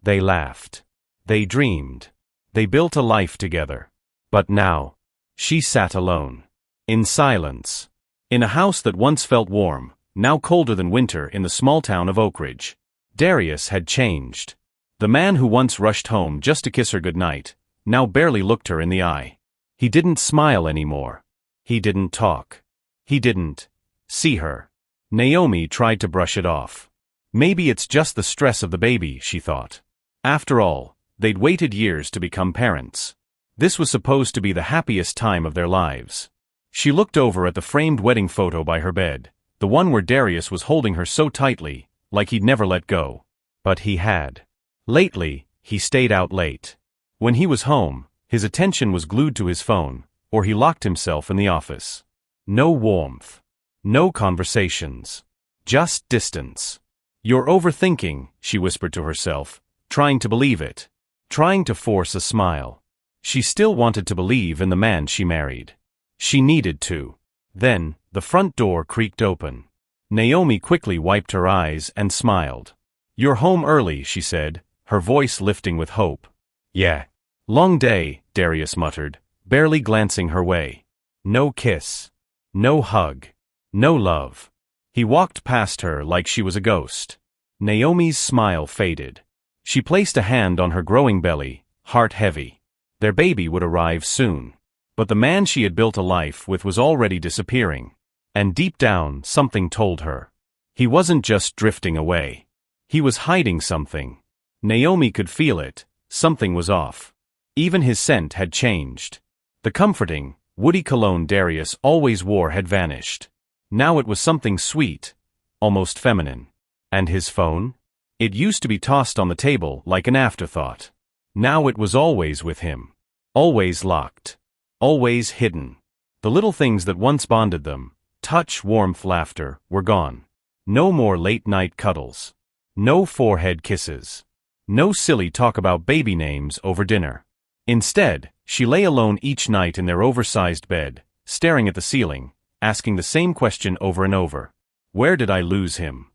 They laughed. They dreamed. They built a life together. But now, she sat alone. In silence. In a house that once felt warm, now colder than winter in the small town of Oakridge. Darius had changed. The man who once rushed home just to kiss her goodnight, now barely looked her in the eye. He didn't smile anymore. He didn't talk. He didn't see her. Naomi tried to brush it off. Maybe it's just the stress of the baby, she thought. After all, they'd waited years to become parents. This was supposed to be the happiest time of their lives. She looked over at the framed wedding photo by her bed, the one where Darius was holding her so tightly, like he'd never let go. But he had. Lately, he stayed out late. When he was home, his attention was glued to his phone, or he locked himself in the office. No warmth. No conversations. Just distance. "You're overthinking," she whispered to herself, trying to believe it. Trying to force a smile. She still wanted to believe in the man she married. She needed to. Then, the front door creaked open. Naomi quickly wiped her eyes and smiled. "You're home early," she said, her voice lifting with hope. "Yeah. Long day," Darius muttered, barely glancing her way. No kiss. No hug. No love. He walked past her like she was a ghost. Naomi's smile faded. She placed a hand on her growing belly, heart heavy. Their baby would arrive soon. But the man she had built a life with was already disappearing. And deep down, something told her. He wasn't just drifting away. He was hiding something. Naomi could feel it. Something was off. Even his scent had changed. The comforting, woody cologne Darius always wore had vanished. Now it was something sweet, almost feminine. And his phone? It used to be tossed on the table like an afterthought. Now it was always with him. Always locked. Always hidden. The little things that once bonded them, touch, warmth, laughter, were gone. No more late-night cuddles. No forehead kisses. No silly talk about baby names over dinner. Instead, she lay alone each night in their oversized bed, staring at the ceiling, asking the same question over and over. Where did I lose him?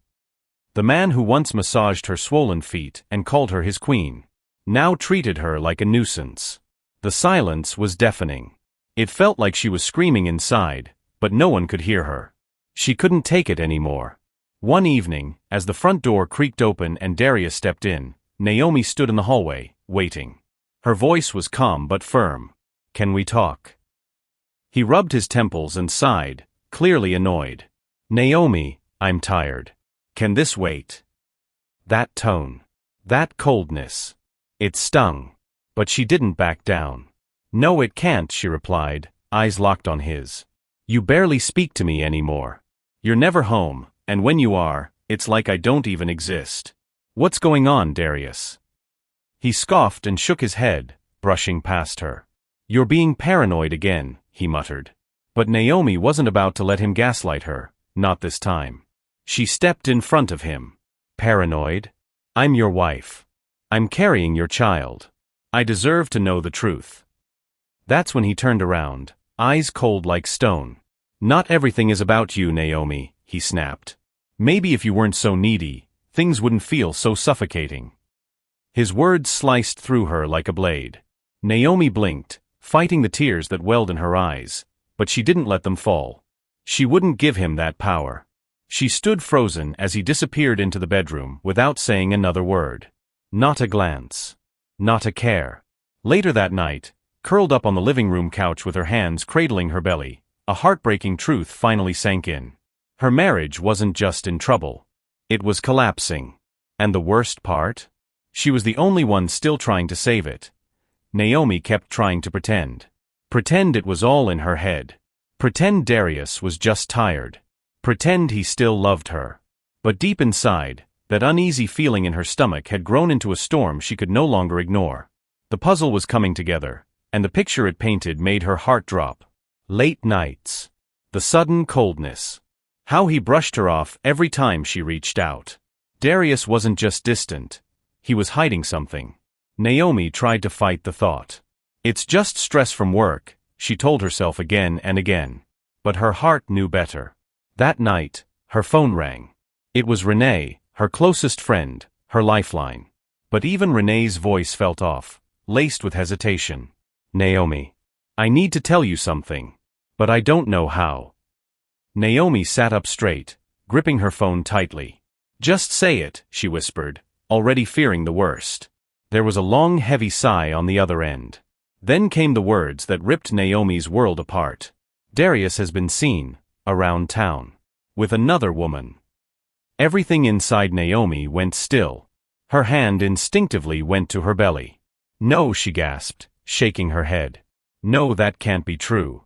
The man who once massaged her swollen feet and called her his queen, now treated her like a nuisance. The silence was deafening. It felt like she was screaming inside, but no one could hear her. She couldn't take it anymore. One evening, as the front door creaked open and Darius stepped in, Naomi stood in the hallway, waiting. Her voice was calm but firm. "Can we talk?" He rubbed his temples and sighed, clearly annoyed. "Naomi, I'm tired. Can this wait?" That tone. That coldness. It stung. But she didn't back down. "No, it can't," she replied, eyes locked on his. "You barely speak to me anymore. You're never home, and when you are, it's like I don't even exist. What's going on, Darius?" He scoffed and shook his head, brushing past her. "You're being paranoid again," he muttered. But Naomi wasn't about to let him gaslight her, not this time. She stepped in front of him. "Paranoid? I'm your wife. I'm carrying your child. I deserve to know the truth." That's when he turned around, eyes cold like stone. "Not everything is about you, Naomi," he snapped. "Maybe if you weren't so needy, things wouldn't feel so suffocating." His words sliced through her like a blade. Naomi blinked, fighting the tears that welled in her eyes, but she didn't let them fall. She wouldn't give him that power. She stood frozen as he disappeared into the bedroom without saying another word. Not a glance. Not a care. Later that night, curled up on the living room couch with her hands cradling her belly, a heartbreaking truth finally sank in. Her marriage wasn't just in trouble. It was collapsing. And the worst part? She was the only one still trying to save it. Naomi kept trying to pretend. Pretend it was all in her head. Pretend Darius was just tired. Pretend he still loved her. But deep inside, that uneasy feeling in her stomach had grown into a storm she could no longer ignore. The puzzle was coming together, and the picture it painted made her heart drop. Late nights. The sudden coldness. How he brushed her off every time she reached out. Darius wasn't just distant. He was hiding something. Naomi tried to fight the thought. "It's just stress from work," she told herself again and again. But her heart knew better. That night, her phone rang. It was Renee, her closest friend, her lifeline. But even Renee's voice felt off, laced with hesitation. Naomi. I need to tell you something. But I don't know how. Naomi sat up straight, gripping her phone tightly. Just say it, she whispered, already fearing the worst. There was a long, heavy sigh on the other end. Then came the words that ripped Naomi's world apart. Darius has been seen, around town, with another woman. Everything inside Naomi went still. Her hand instinctively went to her belly. No, she gasped, shaking her head. No, that can't be true.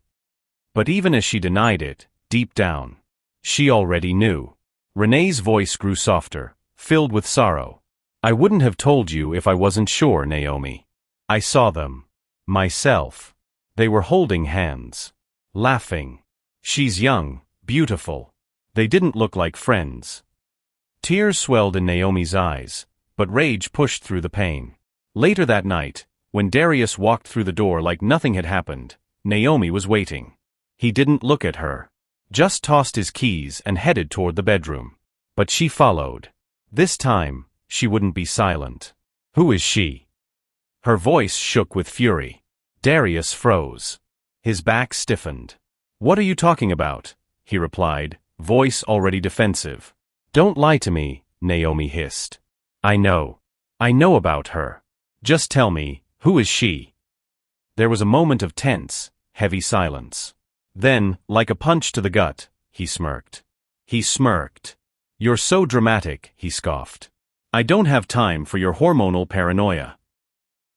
But even as she denied it, deep down, she already knew. Renee's voice grew softer, filled with sorrow. I wouldn't have told you if I wasn't sure, Naomi. I saw them. Myself. They were holding hands. Laughing. She's young, beautiful. They didn't look like friends. Tears swelled in Naomi's eyes, but rage pushed through the pain. Later that night, when Darius walked through the door like nothing had happened, Naomi was waiting. He didn't look at her. Just tossed his keys and headed toward the bedroom. But she followed. This time, she wouldn't be silent. Who is she? Her voice shook with fury. Darius froze. His back stiffened. What are you talking about? He replied, voice already defensive. Don't lie to me, Naomi hissed. I know. I know about her. Just tell me, who is she? There was a moment of tense, heavy silence. Then, like a punch to the gut, he smirked. He smirked. You're so dramatic, he scoffed. I don't have time for your hormonal paranoia.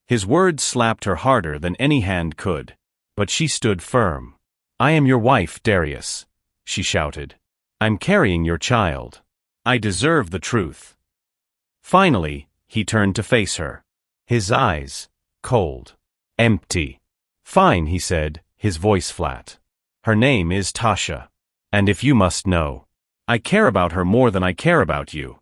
His words slapped her harder than any hand could. But she stood firm. I am your wife, Darius, she shouted. I'm carrying your child. I deserve the truth. Finally, he turned to face her. His eyes, cold, empty. Fine, he said, his voice flat. Her name is Tasha. And if you must know, I care about her more than I care about you.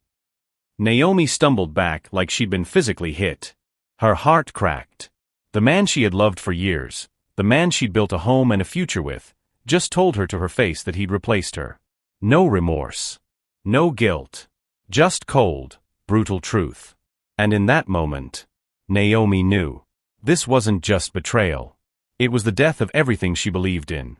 Naomi stumbled back like she'd been physically hit. Her heart cracked. The man she had loved for years, the man she'd built a home and a future with, just told her to her face that he'd replaced her. No remorse. No guilt. Just cold, brutal truth. And in that moment, Naomi knew. This wasn't just betrayal. It was the death of everything she believed in.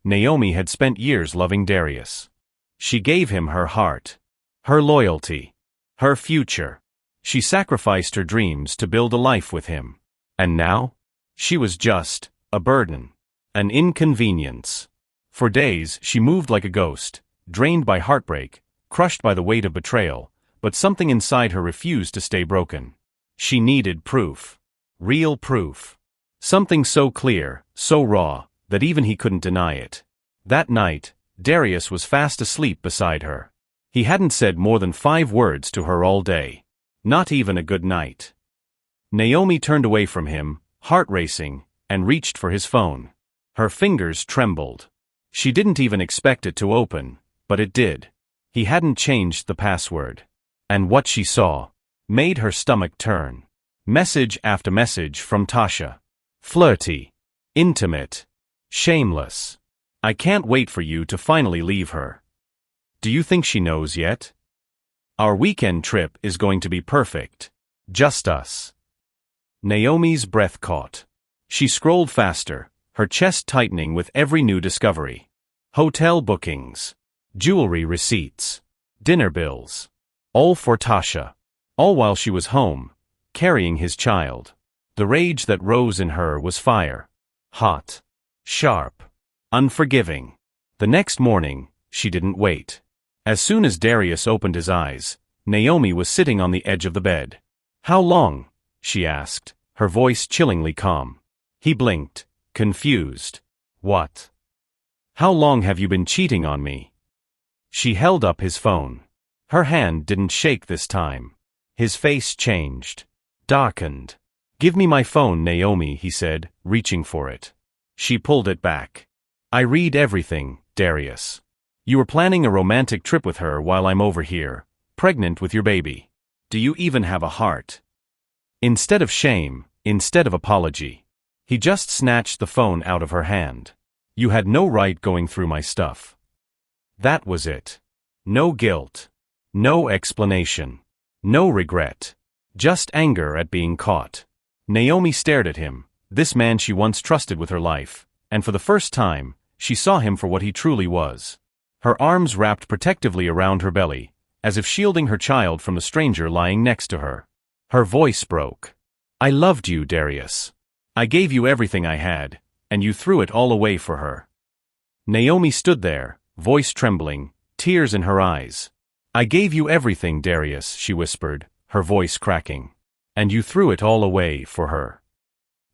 Naomi had spent years loving Darius. She gave him her heart, her loyalty, her future. She sacrificed her dreams to build a life with him. And now? She was just a burden, an inconvenience. For days, she moved like a ghost, drained by heartbreak, crushed by the weight of betrayal, but something inside her refused to stay broken. She needed proof. Real proof. Something so clear, so raw, that even he couldn't deny it. That night, Darius was fast asleep beside her. He hadn't said more than 5 words to her all day. Not even a good night. Naomi turned away from him, heart racing, and reached for his phone. Her fingers trembled. She didn't even expect it to open, but it did. He hadn't changed the password. And what she saw made her stomach turn. Message after message from Tasha. Flirty. Intimate. Shameless. I can't wait for you to finally leave her. Do you think she knows yet? Our weekend trip is going to be perfect. Just us. Naomi's breath caught. She scrolled faster, her chest tightening with every new discovery. Hotel bookings. Jewelry receipts. Dinner bills. All for Tasha. All while she was home, carrying his child. The rage that rose in her was fire. Hot. Sharp. Unforgiving. The next morning, she didn't wait. As soon as Darius opened his eyes, Naomi was sitting on the edge of the bed. How long? She asked, her voice chillingly calm. He blinked, confused. What? How long have you been cheating on me? She held up his phone. Her hand didn't shake this time. His face changed. Darkened. Give me my phone, Naomi, he said, reaching for it. She pulled it back. I read everything, Darius. You were planning a romantic trip with her while I'm over here, pregnant with your baby. Do you even have a heart? Instead of shame, instead of apology, he just snatched the phone out of her hand. You had no right going through my stuff. That was it. No guilt. No explanation. No regret. Just anger at being caught. Naomi stared at him, this man she once trusted with her life, and for the first time, she saw him for what he truly was. Her arms wrapped protectively around her belly, as if shielding her child from the stranger lying next to her. Her voice broke. I loved you, Darius. I gave you everything I had, and you threw it all away for her. Naomi stood there, voice trembling, tears in her eyes. I gave you everything, Darius, she whispered, her voice cracking. And you threw it all away for her.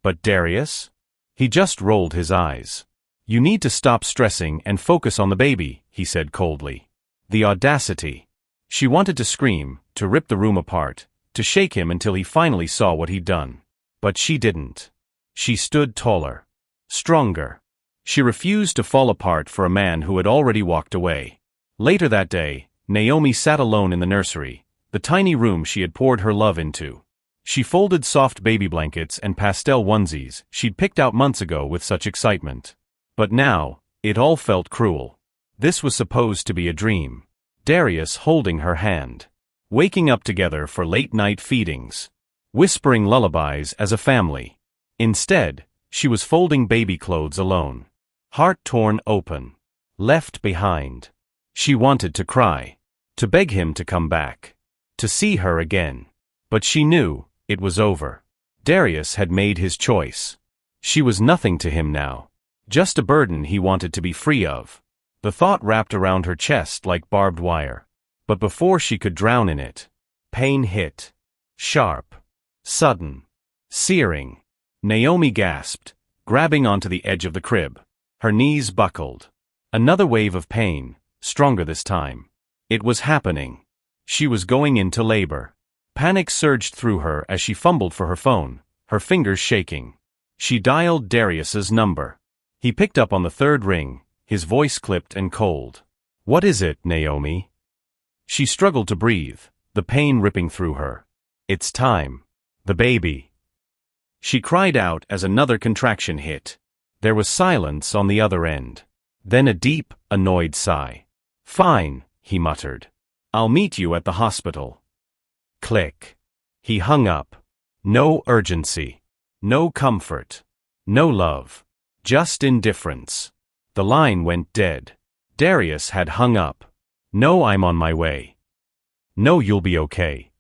But Darius? He just rolled his eyes. You need to stop stressing and focus on the baby, he said coldly. The audacity. She wanted to scream, to rip the room apart, to shake him until he finally saw what he'd done. But she didn't. She stood taller. Stronger. She refused to fall apart for a man who had already walked away. Later that day, Naomi sat alone in the nursery, the tiny room she had poured her love into. She folded soft baby blankets and pastel onesies she'd picked out months ago with such excitement. But now, it all felt cruel. This was supposed to be a dream. Darius holding her hand. Waking up together for late-night feedings. Whispering lullabies as a family. Instead, she was folding baby clothes alone. Heart torn open. Left behind. She wanted to cry. To beg him to come back. To see her again. But she knew it was over. Darius had made his choice. She was nothing to him now. Just a burden he wanted to be free of. The thought wrapped around her chest like barbed wire. But before she could drown in it, pain hit. Sharp. Sudden. Searing. Naomi gasped, grabbing onto the edge of the crib. Her knees buckled. Another wave of pain, stronger this time. It was happening. She was going into labor. Panic surged through her as she fumbled for her phone, her fingers shaking. She dialed Darius's number. He picked up on the third ring, his voice clipped and cold. What is it, Naomi? She struggled to breathe, the pain ripping through her. It's time. The baby. She cried out as another contraction hit. There was silence on the other end. Then a deep, annoyed sigh. Fine, he muttered. I'll meet you at the hospital. Click. He hung up. No urgency. No comfort. No love. Just indifference. The line went dead. Darius had hung up. No, I'm on my way. No, you'll be okay.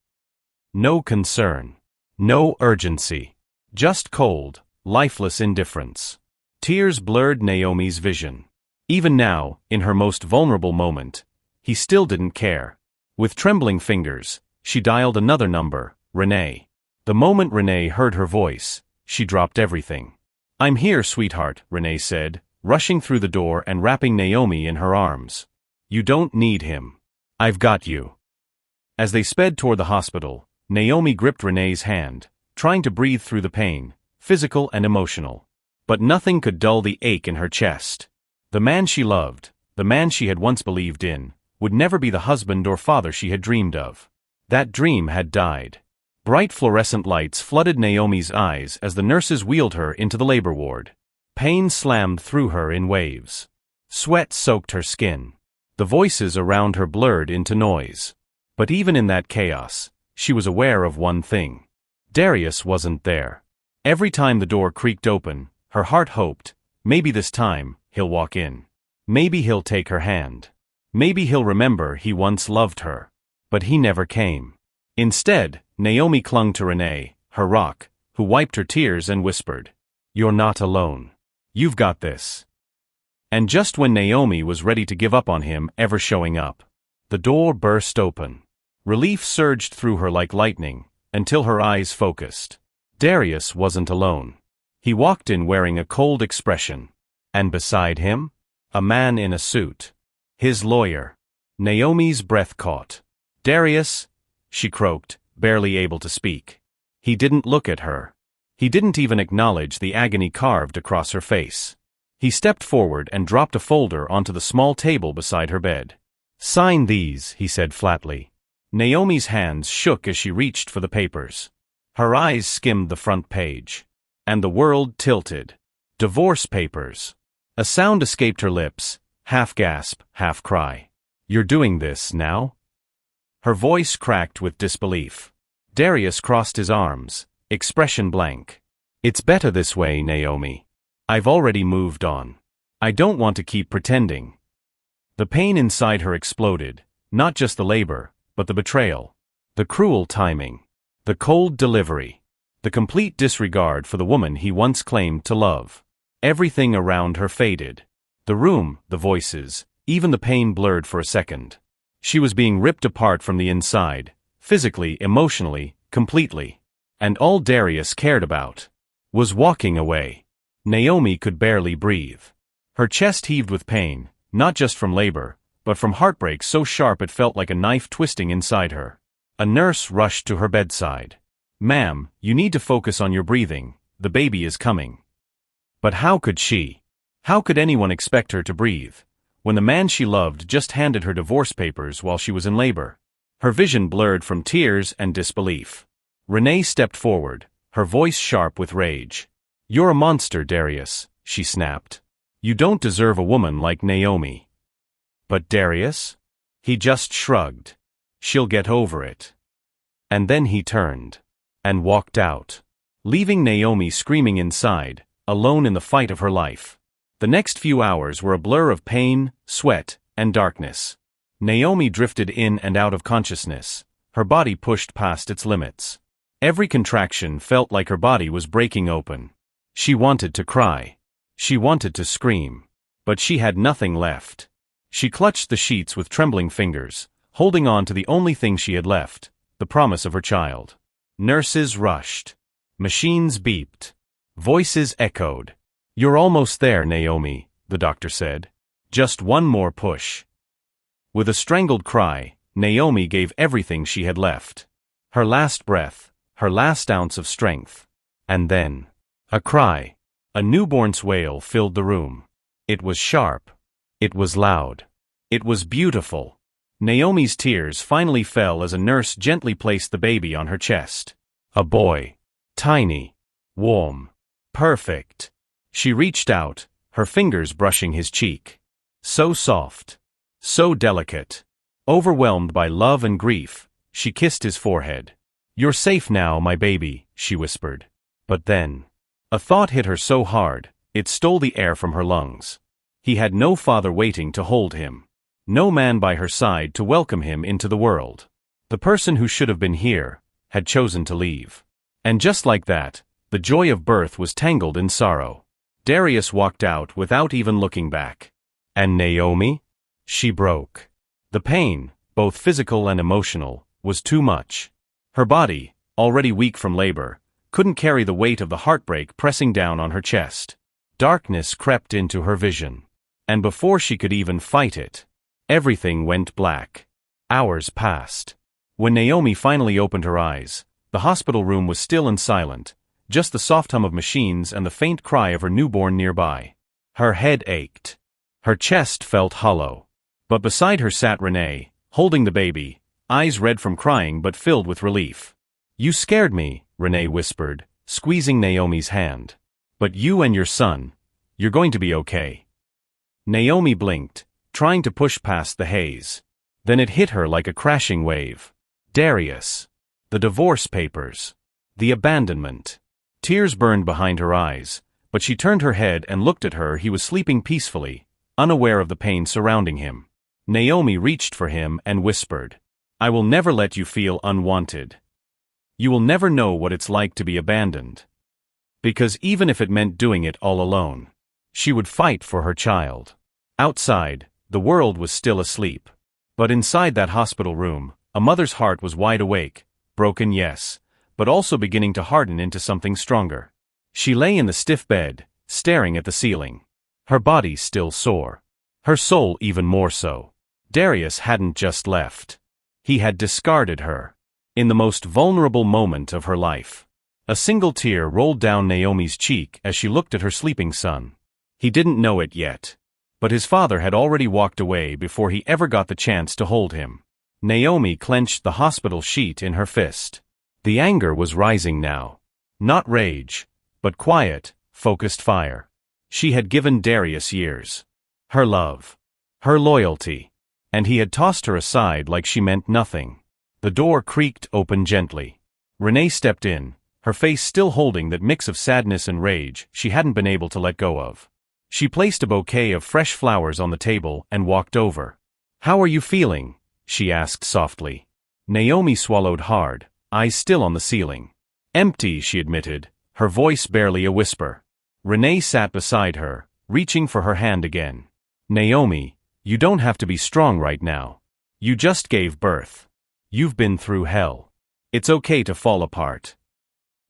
No concern. No urgency. Just cold, lifeless indifference. Tears blurred Naomi's vision. Even now, in her most vulnerable moment, he still didn't care. With trembling fingers, she dialed another number, Renee. The moment Renee heard her voice, she dropped everything. I'm here, sweetheart, Renee said, rushing through the door and wrapping Naomi in her arms. You don't need him. I've got you. As they sped toward the hospital, Naomi gripped Renee's hand, trying to breathe through the pain, physical and emotional. But nothing could dull the ache in her chest. The man she loved, the man she had once believed in, would never be the husband or father she had dreamed of. That dream had died. Bright fluorescent lights flooded Naomi's eyes as the nurses wheeled her into the labor ward. Pain slammed through her in waves. Sweat soaked her skin. The voices around her blurred into noise. But even in that chaos, she was aware of one thing. Darius wasn't there. Every time the door creaked open, her heart hoped, maybe this time, he'll walk in. Maybe he'll take her hand. Maybe he'll remember he once loved her. But he never came. Instead, Naomi clung to Renee, her rock, who wiped her tears and whispered, You're not alone. You've got this. And just when Naomi was ready to give up on him ever showing up, the door burst open. Relief surged through her like lightning, until her eyes focused. Darius wasn't alone. He walked in wearing a cold expression. And beside him? A man in a suit. His lawyer. Naomi's breath caught. Darius, she croaked, barely able to speak. He didn't look at her. He didn't even acknowledge the agony carved across her face. He stepped forward and dropped a folder onto the small table beside her bed. Sign these, he said flatly. Naomi's hands shook as she reached for the papers. Her eyes skimmed the front page. And the world tilted. Divorce papers. A sound escaped her lips, half gasp, half cry. You're doing this now? Her voice cracked with disbelief. Darius crossed his arms, expression blank. It's better this way, Naomi. I've already moved on. I don't want to keep pretending. The pain inside her exploded, not just the labor, but the betrayal. The cruel timing. The cold delivery. The complete disregard for the woman he once claimed to love. Everything around her faded. The room, the voices, even the pain blurred for a second. She was being ripped apart from the inside, physically, emotionally, completely. And all Darius cared about was walking away. Naomi could barely breathe. Her chest heaved with pain, not just from labor, but from heartbreak so sharp it felt like a knife twisting inside her. A nurse rushed to her bedside. "Ma'am, you need to focus on your breathing, the baby is coming." But how could she? How could anyone expect her to breathe, when the man she loved just handed her divorce papers while she was in labor? Her vision blurred from tears and disbelief. Renee stepped forward, her voice sharp with rage. "You're a monster, Darius," she snapped. "You don't deserve a woman like Naomi." But Darius? He just shrugged. "She'll get over it." And then he turned and walked out, leaving Naomi screaming inside, alone in the fight of her life. The next few hours were a blur of pain, sweat, and darkness. Naomi drifted in and out of consciousness, her body pushed past its limits. Every contraction felt like her body was breaking open. She wanted to cry. She wanted to scream. But she had nothing left. She clutched the sheets with trembling fingers, holding on to the only thing she had left, the promise of her child. Nurses rushed. Machines beeped. Voices echoed. "You're almost there, Naomi," the doctor said. "Just one more push." With a strangled cry, Naomi gave everything she had left. Her last breath, her last ounce of strength. And then, a cry. A newborn's wail filled the room. It was sharp. It was loud. It was beautiful. Naomi's tears finally fell as a nurse gently placed the baby on her chest. A boy. Tiny. Warm. Perfect. She reached out, her fingers brushing his cheek. So soft. So delicate. Overwhelmed by love and grief, she kissed his forehead. "You're safe now, my baby," she whispered. But then, a thought hit her so hard, it stole the air from her lungs. He had no father waiting to hold him. No man by her side to welcome him into the world. The person who should have been here had chosen to leave. And just like that, the joy of birth was tangled in sorrow. Darius walked out without even looking back. And Naomi? She broke. The pain, both physical and emotional, was too much. Her body, already weak from labor, couldn't carry the weight of the heartbreak pressing down on her chest. Darkness crept into her vision. And before she could even fight it, everything went black. Hours passed. When Naomi finally opened her eyes, the hospital room was still and silent, just the soft hum of machines and the faint cry of her newborn nearby. Her head ached. Her chest felt hollow. But beside her sat Renee, holding the baby, eyes red from crying but filled with relief. "You scared me," Renee whispered, squeezing Naomi's hand. "But you and your son, you're going to be okay." Naomi blinked, trying to push past the haze. Then it hit her like a crashing wave. Darius. The divorce papers. The abandonment. Tears burned behind her eyes, but she turned her head and looked at her. He was sleeping peacefully, unaware of the pain surrounding him. Naomi reached for him and whispered, "I will never let you feel unwanted. You will never know what it's like to be abandoned." Because even if it meant doing it all alone, she would fight for her child. Outside, the world was still asleep. But inside that hospital room, a mother's heart was wide awake, broken, yes, but also beginning to harden into something stronger. She lay in the stiff bed, staring at the ceiling. Her body still sore. Her soul even more so. Darius hadn't just left. He had discarded her. In the most vulnerable moment of her life. A single tear rolled down Naomi's cheek as she looked at her sleeping son. He didn't know it yet. But his father had already walked away before he ever got the chance to hold him. Naomi clenched the hospital sheet in her fist. The anger was rising now. Not rage, but quiet, focused fire. She had given Darius years. Her love. Her loyalty. And he had tossed her aside like she meant nothing. The door creaked open gently. Renee stepped in, her face still holding that mix of sadness and rage she hadn't been able to let go of. She placed a bouquet of fresh flowers on the table and walked over. "How are you feeling?" she asked softly. Naomi swallowed hard, eyes still on the ceiling. "Empty," she admitted, her voice barely a whisper. Renee sat beside her, reaching for her hand again. "Naomi, you don't have to be strong right now. You just gave birth. You've been through hell. It's okay to fall apart."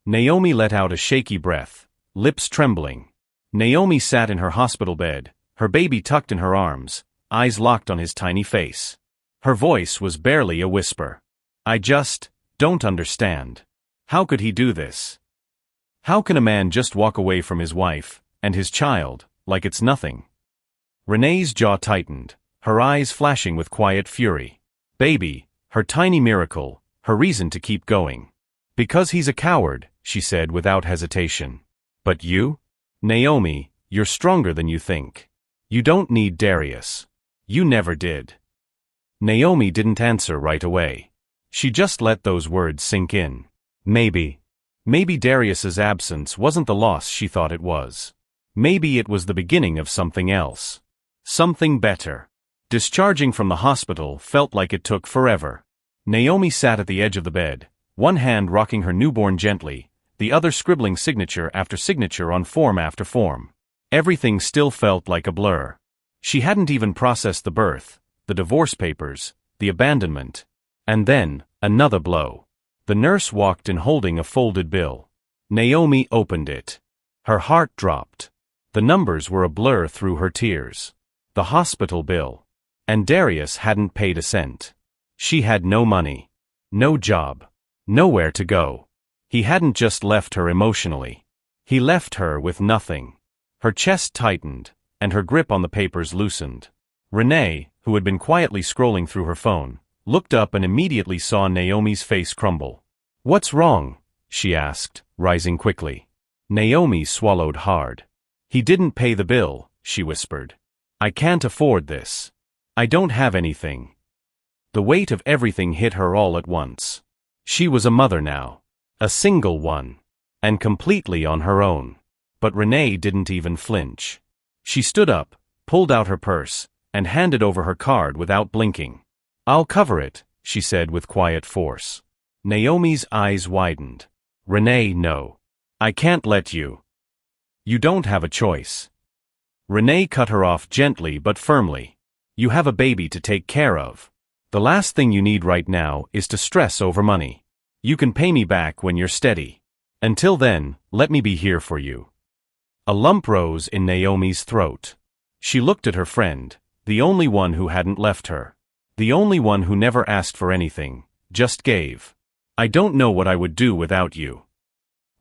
Naomi let out a shaky breath, lips trembling. Naomi sat in her hospital bed, her baby tucked in her arms, eyes locked on his tiny face. Her voice was barely a whisper. "I just don't understand. How could he do this? How can a man just walk away from his wife and his child like it's nothing?" Renee's jaw tightened, her eyes flashing with quiet fury. Baby, her tiny miracle, her reason to keep going. "Because he's a coward," she said without hesitation. "But you? Naomi, you're stronger than you think. You don't need Darius. You never did." Naomi didn't answer right away. She just let those words sink in. Maybe Darius's absence wasn't the loss she thought it was. Maybe it was the beginning of something else. Something better. Discharging from the hospital felt like it took forever. Naomi sat at the edge of the bed, one hand rocking her newborn gently, the other scribbling signature after signature on form after form. Everything still felt like a blur. She hadn't even processed the birth, the divorce papers, the abandonment. And then, another blow. The nurse walked in holding a folded bill. Naomi opened it. Her heart dropped. The numbers were a blur through her tears. The hospital bill. And Darius hadn't paid a cent. She had no money. No job. Nowhere to go. He hadn't just left her emotionally. He left her with nothing. Her chest tightened, and her grip on the papers loosened. Renee, who had been quietly scrolling through her phone, looked up and immediately saw Naomi's face crumble. "What's wrong?" she asked, rising quickly. Naomi swallowed hard. "He didn't pay the bill," she whispered. "I can't afford this. I don't have anything." The weight of everything hit her all at once. She was a mother now. A single one. And completely on her own. But Renee didn't even flinch. She stood up, pulled out her purse, and handed over her card without blinking. "I'll cover it," she said with quiet force. Naomi's eyes widened. "Renee, no. I can't let you. You don't have a choice." Renee cut her off gently but firmly. "You have a baby to take care of. The last thing you need right now is to stress over money. You can pay me back when you're steady. Until then, let me be here for you." A lump rose in Naomi's throat. She looked at her friend, the only one who hadn't left her. The only one who never asked for anything, just gave. "I don't know what I would do without you."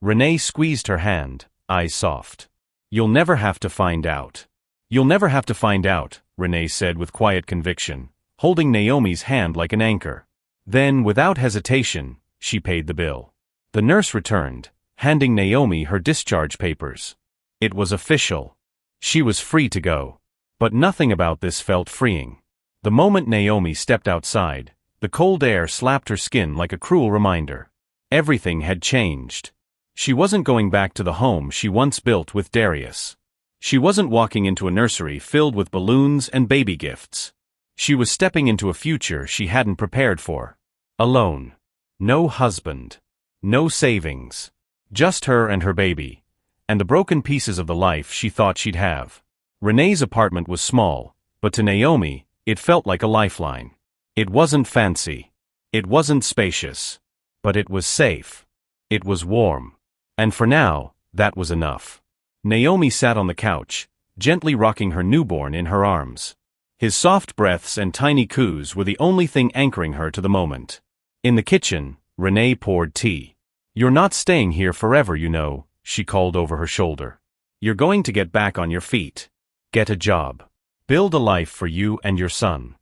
Renee squeezed her hand, eyes soft. "You'll never have to find out." "You'll never have to find out," Renee said with quiet conviction, holding Naomi's hand like an anchor. Then, without hesitation, she paid the bill. The nurse returned, handing Naomi her discharge papers. It was official. She was free to go. But nothing about this felt freeing. The moment Naomi stepped outside, the cold air slapped her skin like a cruel reminder. Everything had changed. She wasn't going back to the home she once built with Darius. She wasn't walking into a nursery filled with balloons and baby gifts. She was stepping into a future she hadn't prepared for. Alone. No husband. No savings. Just her and her baby. And the broken pieces of the life she thought she'd have. Renee's apartment was small, but to Naomi, it felt like a lifeline. It wasn't fancy. It wasn't spacious. But it was safe. It was warm. And for now, that was enough. Naomi sat on the couch, gently rocking her newborn in her arms. His soft breaths and tiny coos were the only thing anchoring her to the moment. In the kitchen, Renee poured tea. "You're not staying here forever, you know," she called over her shoulder. "You're going to get back on your feet. Get a job. Build a life for you and your son."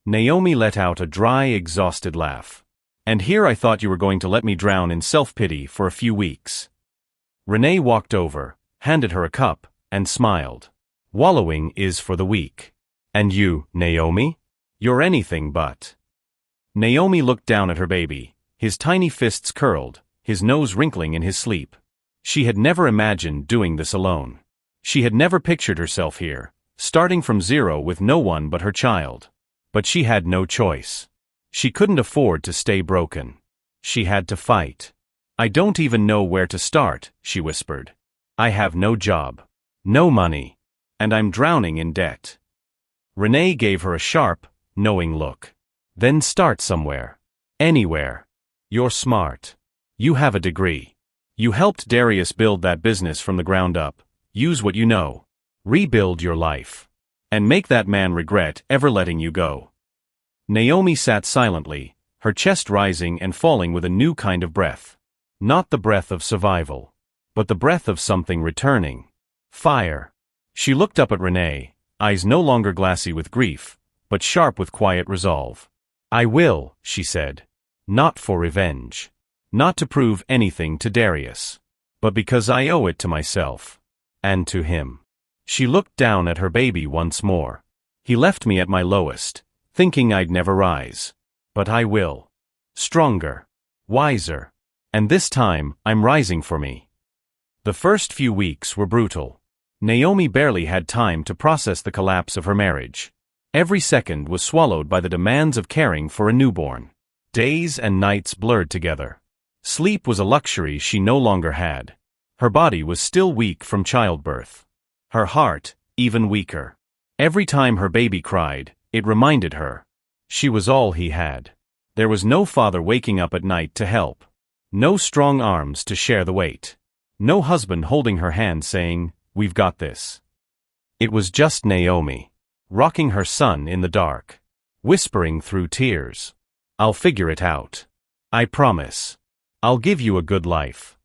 Naomi let out a dry, exhausted laugh. "And here I thought you were going to let me drown in self-pity for a few weeks." Renee walked over, handed her a cup, and smiled. "Wallowing is for the weak. And you, Naomi? You're anything but." Naomi looked down at her baby, his tiny fists curled, his nose wrinkling in his sleep. She had never imagined doing this alone. She had never pictured herself here, starting from zero with no one but her child. But she had no choice. She couldn't afford to stay broken. She had to fight. "I don't even know where to start," she whispered. "I have no job, no money, and I'm drowning in debt." Renee gave her a sharp, knowing look. "Then start somewhere. Anywhere. You're smart. You have a degree. You helped Darius build that business from the ground up. Use what you know. Rebuild your life. And make that man regret ever letting you go." Naomi sat silently, her chest rising and falling with a new kind of breath. Not the breath of survival, but the breath of something returning. Fire. She looked up at Renee, eyes no longer glassy with grief, but sharp with quiet resolve. "I will," she said. "Not for revenge. Not to prove anything to Darius. But because I owe it to myself. And to him." She looked down at her baby once more. "He left me at my lowest, thinking I'd never rise. But I will. Stronger. Wiser. And this time, I'm rising for me." The first few weeks were brutal. Naomi barely had time to process the collapse of her marriage. Every second was swallowed by the demands of caring for a newborn. Days and nights blurred together. Sleep was a luxury she no longer had. Her body was still weak from childbirth. Her heart, even weaker. Every time her baby cried, it reminded her. She was all he had. There was no father waking up at night to help. No strong arms to share the weight. No husband holding her hand saying, "We've got this." It was just Naomi, rocking her son in the dark, whispering through tears, "I'll figure it out. I promise. I'll give you a good life."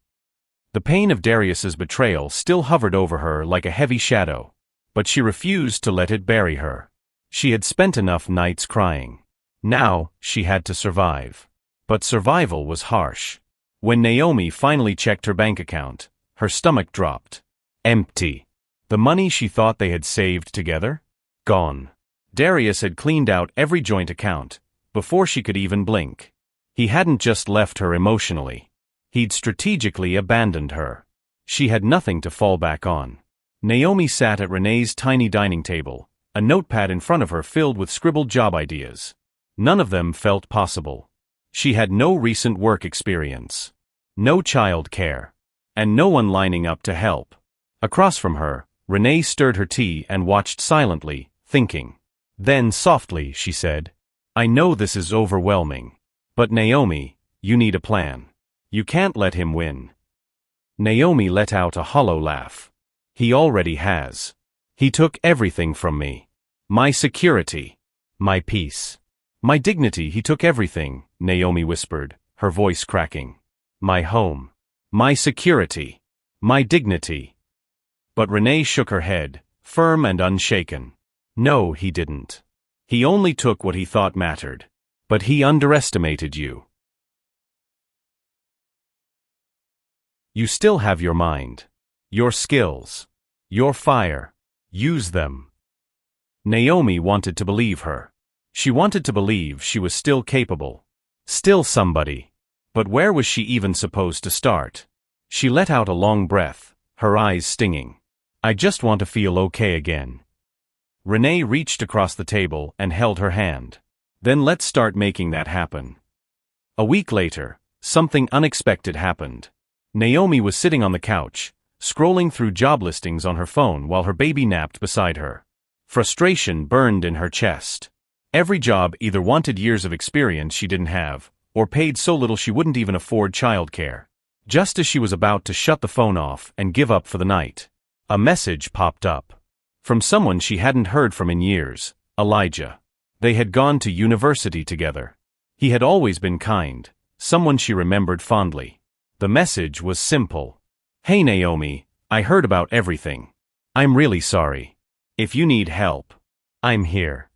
The pain of Darius's betrayal still hovered over her like a heavy shadow, but she refused to let it bury her. She had spent enough nights crying. Now, she had to survive. But survival was harsh. When Naomi finally checked her bank account, her stomach dropped. Empty. The money she thought they had saved together? Gone. Darius had cleaned out every joint account, before she could even blink. He hadn't just left her emotionally. He'd strategically abandoned her. She had nothing to fall back on. Naomi sat at Renee's tiny dining table, a notepad in front of her filled with scribbled job ideas. None of them felt possible. She had no recent work experience, no child care, and no one lining up to help. Across from her, Renee stirred her tea and watched silently, thinking. Then softly, she said, "I know this is overwhelming. But Naomi, you need a plan. You can't let him win." Naomi let out a hollow laugh. "He already has. He took everything from me. My security. My peace. My dignity. He took everything," Naomi whispered, her voice cracking. "My home. My security. My dignity." But Renee shook her head, firm and unshaken. "No, he didn't. He only took what he thought mattered. But he underestimated you. You still have your mind. Your skills. Your fire. Use them." Naomi wanted to believe her. She wanted to believe she was still capable. Still somebody. But where was she even supposed to start? She let out a long breath, her eyes stinging. "I just want to feel okay again." Renee reached across the table and held her hand. "Then let's start making that happen." A week later, something unexpected happened. Naomi was sitting on the couch, scrolling through job listings on her phone while her baby napped beside her. Frustration burned in her chest. Every job either wanted years of experience she didn't have, or paid so little she wouldn't even afford childcare. Just as she was about to shut the phone off and give up for the night, a message popped up. From someone she hadn't heard from in years, Elijah. They had gone to university together. He had always been kind, someone she remembered fondly. The message was simple. "Hey Naomi, I heard about everything. I'm really sorry. If you need help, I'm here."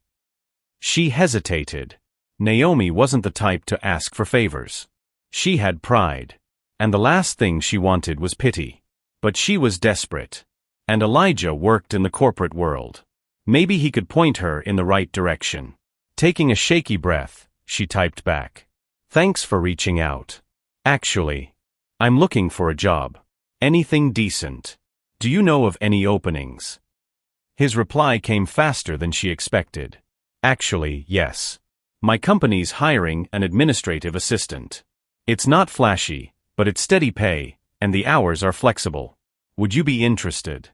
She hesitated. Naomi wasn't the type to ask for favors. She had pride. And the last thing she wanted was pity. But she was desperate. And Elijah worked in the corporate world. Maybe he could point her in the right direction. Taking a shaky breath, she typed back. Thanks for reaching out. Actually, I'm looking for a job. Anything decent. Do you know of any openings? His reply came faster than she expected. Actually, yes. My company's hiring an administrative assistant. It's not flashy, but it's steady pay, and the hours are flexible. Would you be interested?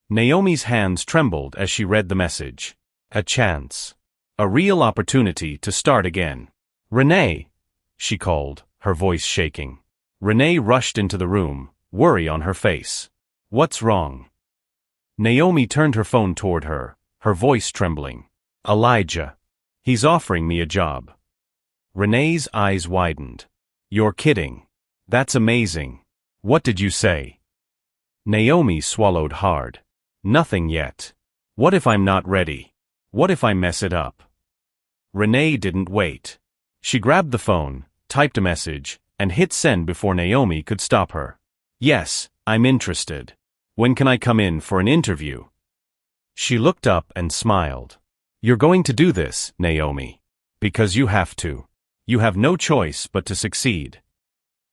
Naomi's hands trembled as she read the message. A chance. A real opportunity to start again. Renee, she called, her voice shaking. Renee rushed into the room, worry on her face. What's wrong? Naomi turned her phone toward her, her voice trembling. Elijah. He's offering me a job. Renee's eyes widened. You're kidding. That's amazing. What did you say? Naomi swallowed hard. Nothing yet. What if I'm not ready? What if I mess it up? Renee didn't wait. She grabbed the phone, typed a message, and hit send before Naomi could stop her. Yes, I'm interested. When can I come in for an interview? She looked up and smiled. You're going to do this, Naomi. Because you have to. You have no choice but to succeed.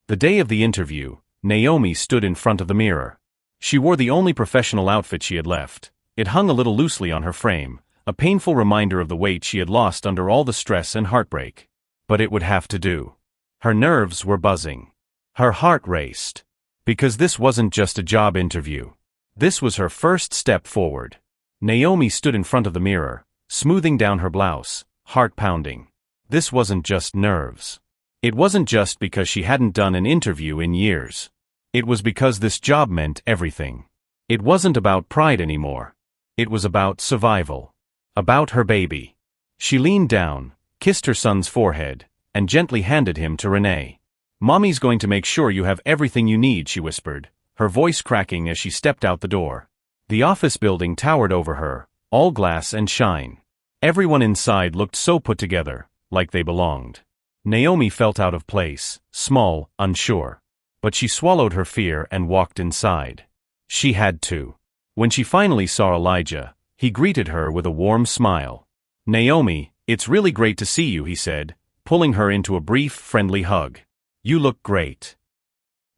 The day of the interview, Naomi stood in front of the mirror. She wore the only professional outfit she had left. It hung a little loosely on her frame, a painful reminder of the weight she had lost under all the stress and heartbreak. But it would have to do. Her nerves were buzzing. Her heart raced. Because this wasn't just a job interview. This was her first step forward. Naomi stood in front of the mirror, smoothing down her blouse, heart pounding. This wasn't just nerves. It wasn't just because she hadn't done an interview in years. It was because this job meant everything. It wasn't about pride anymore. It was about survival. About her baby. She leaned down, kissed her son's forehead, and gently handed him to Renee. Mommy's going to make sure you have everything you need, she whispered, her voice cracking as she stepped out the door. The office building towered over her, all glass and shine. Everyone inside looked so put together, like they belonged. Naomi felt out of place, small, unsure. But she swallowed her fear and walked inside. She had to. When she finally saw Elijah, he greeted her with a warm smile. Naomi, it's really great to see you, he said, pulling her into a brief, friendly hug. You look great.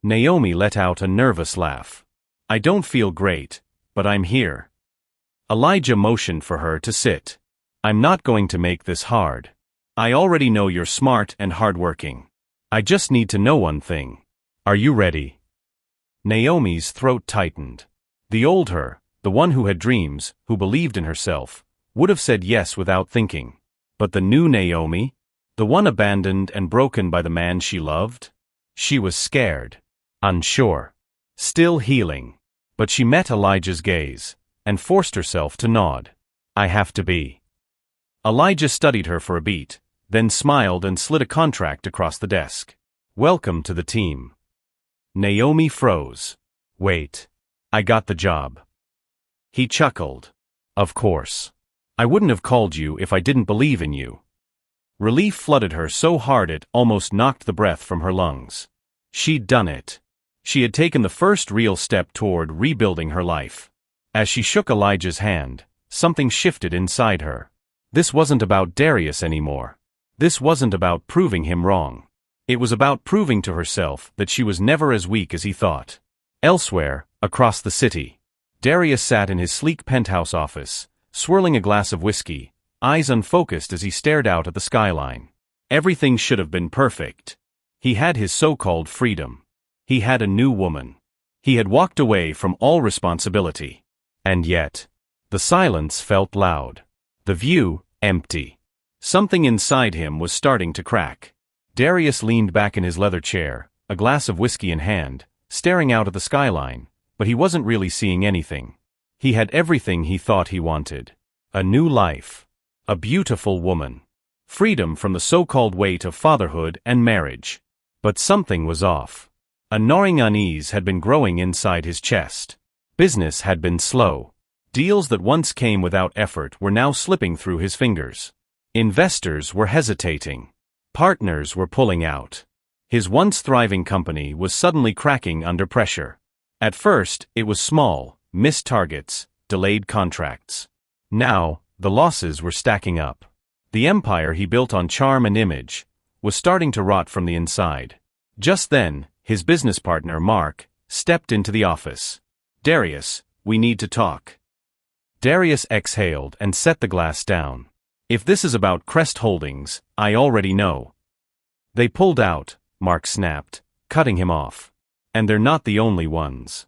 Naomi let out a nervous laugh. I don't feel great, but I'm here. Elijah motioned for her to sit. I'm not going to make this hard. I already know you're smart and hardworking. I just need to know one thing. Are you ready? Naomi's throat tightened. The old her, the one who had dreams, who believed in herself, would have said yes without thinking. But the new Naomi? The one abandoned and broken by the man she loved? She was scared. Unsure. Still healing. But she met Elijah's gaze, and forced herself to nod. I have to be. Elijah studied her for a beat, then smiled and slid a contract across the desk. Welcome to the team. Naomi froze. Wait. I got the job. He chuckled. Of course. I wouldn't have called you if I didn't believe in you. Relief flooded her so hard it almost knocked the breath from her lungs. She'd done it. She had taken the first real step toward rebuilding her life. As she shook Elijah's hand, something shifted inside her. This wasn't about Darius anymore. This wasn't about proving him wrong. It was about proving to herself that she was never as weak as he thought. Elsewhere, across the city, Darius sat in his sleek penthouse office, swirling a glass of whiskey, eyes unfocused as he stared out at the skyline. Everything should have been perfect. He had his so-called freedom. He had a new woman. He had walked away from all responsibility. And yet, the silence felt loud. The view, empty. Something inside him was starting to crack. Darius leaned back in his leather chair, a glass of whiskey in hand, staring out at the skyline, but he wasn't really seeing anything. He had everything he thought he wanted. A new life. A beautiful woman. Freedom from the so-called weight of fatherhood and marriage. But something was off. A gnawing unease had been growing inside his chest. Business had been slow. Deals that once came without effort were now slipping through his fingers. Investors were hesitating. Partners were pulling out. His once thriving company was suddenly cracking under pressure. At first, it was small, missed targets, delayed contracts. Now, the losses were stacking up. The empire he built on charm and image, was starting to rot from the inside. Just then, his business partner, Mark, stepped into the office. "Darius, we need to talk." Darius exhaled and set the glass down. "If this is about Crest Holdings, I already know." "They pulled out," Mark snapped, cutting him off. "And they're not the only ones."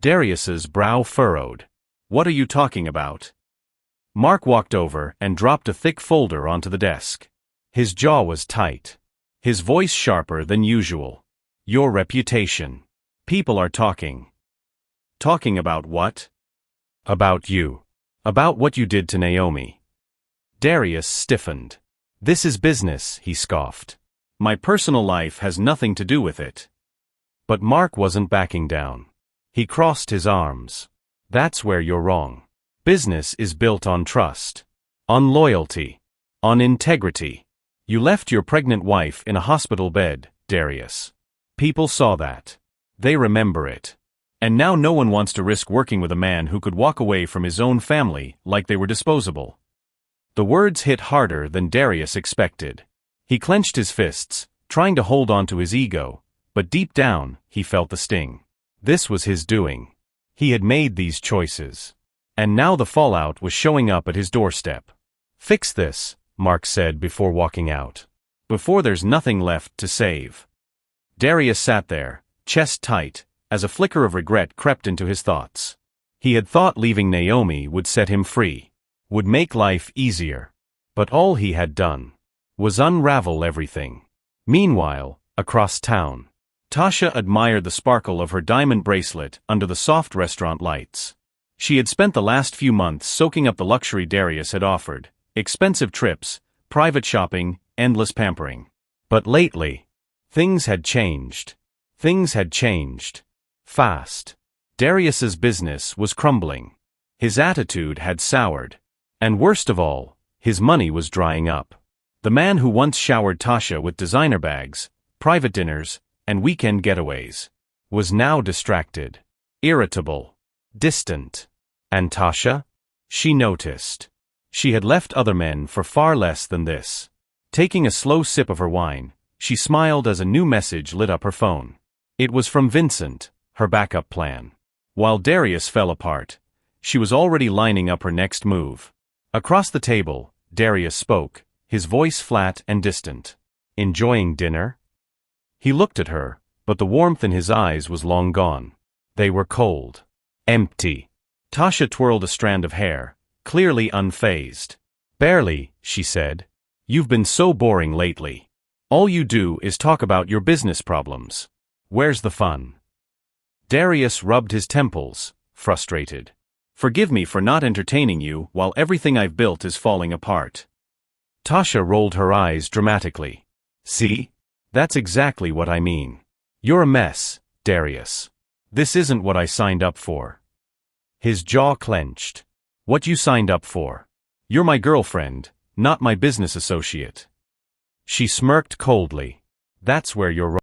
Darius's brow furrowed. "What are you talking about?" Mark walked over and dropped a thick folder onto the desk. His jaw was tight. His voice sharper than usual. "Your reputation. People are talking." "Talking about what?" "About you. About what you did to Naomi." Darius stiffened. "This is business," he scoffed. "My personal life has nothing to do with it." But Mark wasn't backing down. He crossed his arms. "That's where you're wrong. Business is built on trust. On loyalty. On integrity. You left your pregnant wife in a hospital bed, Darius. People saw that. They remember it. And now no one wants to risk working with a man who could walk away from his own family like they were disposable." The words hit harder than Darius expected. He clenched his fists, trying to hold on to his ego, but deep down, he felt the sting. This was his doing. He had made these choices. And now the fallout was showing up at his doorstep. "Fix this," Mark said before walking out. "Before there's nothing left to save." Darius sat there, chest tight, as a flicker of regret crept into his thoughts. He had thought leaving Naomi would set him free, would make life easier. But all he had done was unravel everything. Meanwhile, across town, Tasha admired the sparkle of her diamond bracelet under the soft restaurant lights. She had spent the last few months soaking up the luxury Darius had offered: expensive trips, private shopping, endless pampering. But lately, things had changed. Things had changed. Fast. Darius's business was crumbling. His attitude had soured. And worst of all, his money was drying up. The man who once showered Tasha with designer bags, private dinners, and weekend getaways, was now distracted, irritable, distant. And Tasha? She noticed. She had left other men for far less than this. Taking a slow sip of her wine, she smiled as a new message lit up her phone. It was from Vincent, her backup plan. While Darius fell apart, she was already lining up her next move. Across the table, Darius spoke, his voice flat and distant. "Enjoying dinner?" He looked at her, but the warmth in his eyes was long gone. They were cold. Empty. Tasha twirled a strand of hair, clearly unfazed. "Barely," she said. "You've been so boring lately. All you do is talk about your business problems. Where's the fun?" Darius rubbed his temples, frustrated. "Forgive me for not entertaining you while everything I've built is falling apart." Tasha rolled her eyes dramatically. "See? That's exactly what I mean. You're a mess, Darius. This isn't what I signed up for." His jaw clenched. "What you signed up for? You're my girlfriend, not my business associate." She smirked coldly. "That's where you're wrong."